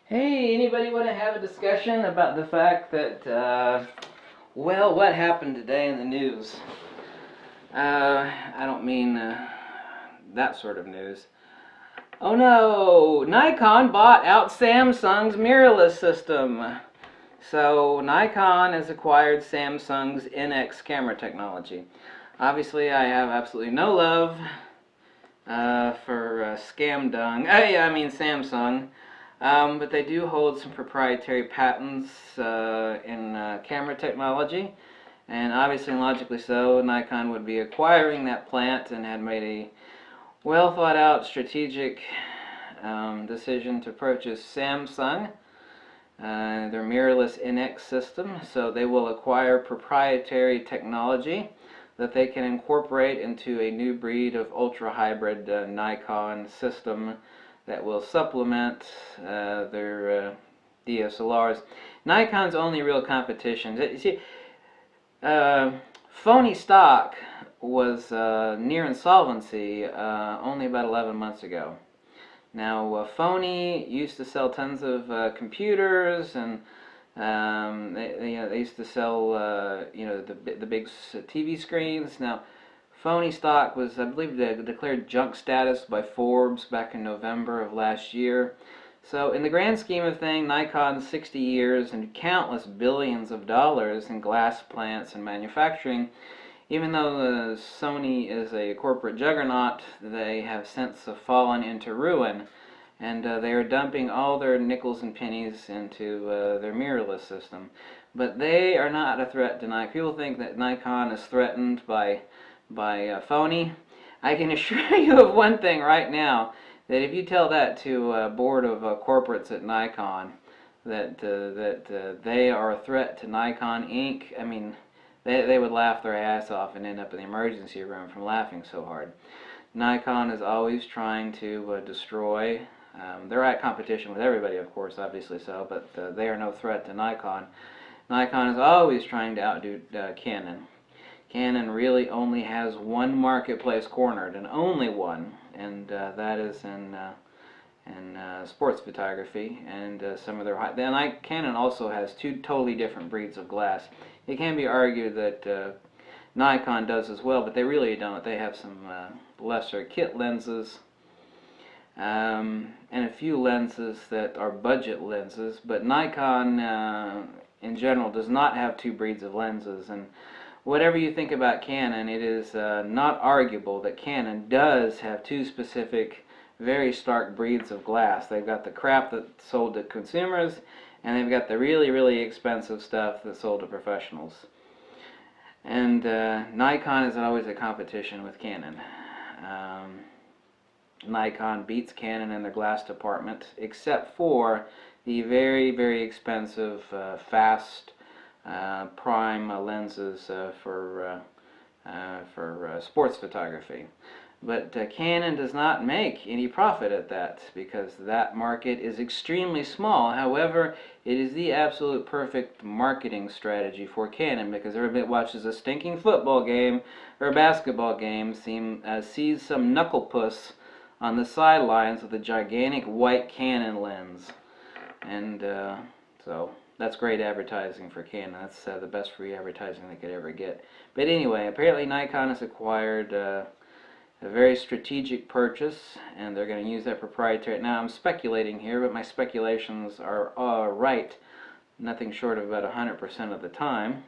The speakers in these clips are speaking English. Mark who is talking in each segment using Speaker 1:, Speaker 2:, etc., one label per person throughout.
Speaker 1: Hey, anybody want to have a discussion about the fact that, well, what happened today in the news? I don't mean that sort of news. Oh no, Nikon bought out Samsung's mirrorless system. So Nikon has acquired Samsung's NX camera technology. Obviously, I have absolutely no love for scam dung. Yeah, I mean Samsung. But they do hold some proprietary patents in camera technology, and obviously and logically so, Nikon would be acquiring that plant and had made a well thought out strategic decision to purchase Samsung, their mirrorless NX system. So they will acquire proprietary technology that they can incorporate into a new breed of ultra hybrid Nikon system that will supplement their DSLRs. Nikon's only real competition. You see, phony stock was near insolvency only about 11 months ago. Now, phony used to sell tons of computers, and they used to sell the big TV screens. Now, phony stock was, I believe, declared junk status by Forbes back in November of last year. So in the grand scheme of things, Nikon's 60 years and countless billions of dollars in glass plants and manufacturing, even though Sony is a corporate juggernaut, they have since fallen into ruin. And they are dumping all their nickels and pennies into their mirrorless system. But they are not a threat to Nikon. People think that Nikon is threatened by phony. I can assure you of one thing right now, that if you tell that to a board of corporates at Nikon, that they are a threat to Nikon Inc., I mean, they would laugh their ass off and end up in the emergency room from laughing so hard. Nikon is always trying to destroy. They're at competition with everybody, of course, obviously so, but they are no threat to Nikon. Nikon is always trying to outdo Canon. Canon really only has one marketplace cornered, and only one, and that is in sports photography and some of their high. Then Canon also has two totally different breeds of glass. It can be argued that Nikon does as well, but they really don't. They have some lesser kit lenses and a few lenses that are budget lenses, but Nikon in general does not have two breeds of lenses. And whatever you think about Canon, it is not arguable that Canon does have two specific, very stark breeds of glass. They've got the crap that's sold to consumers, and they've got the really, really expensive stuff that's sold to professionals. And Nikon is always a competition with Canon. Nikon beats Canon in their glass department, except for the very, very expensive, fast, prime lenses for sports photography. But Canon does not make any profit at that because that market is extremely small. However, it is the absolute perfect marketing strategy for Canon because everybody watches a stinking football game or a basketball game sees some knucklepuss on the sidelines with a gigantic white Canon lens. And so that's great advertising for Canon. That's the best free advertising they could ever get. But anyway, apparently Nikon has acquired a very strategic purchase, and they're going to use that proprietary. Now I'm speculating here, but my speculations are right, nothing short of about 100% of the time.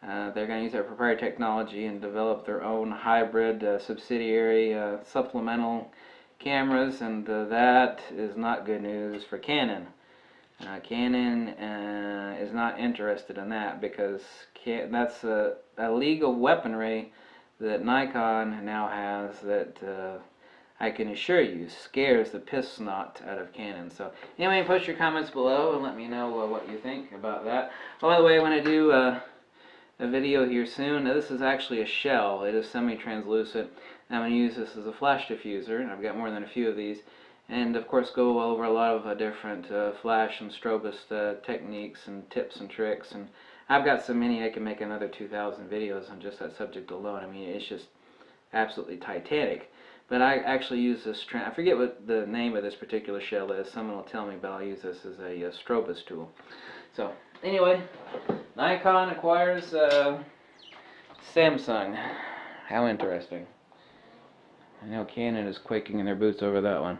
Speaker 1: They're going to use their proprietary technology and develop their own hybrid subsidiary supplemental cameras, and that is not good news for Canon. Canon is not interested in that because that's a legal weaponry that Nikon now has that I can assure you scares the piss snot out of Canon. So anyway, post your comments below and let me know what you think about that. Oh, by the way, I want to do a video here soon. Now, this is actually a shell. It is semi-translucent. I'm going to use this as a flash diffuser, and I've got more than a few of these. And of course go over a lot of different flash and strobist techniques and tips and tricks. And I've got so many I can make another 2,000 videos on just that subject alone. I mean, it's just absolutely titanic. But I actually use this, I forget what the name of this particular shell is. Someone will tell me, but I'll use this as a strobus tool. So, anyway, Nikon acquires Samsung. How interesting. I know Canon is quaking in their boots over that one.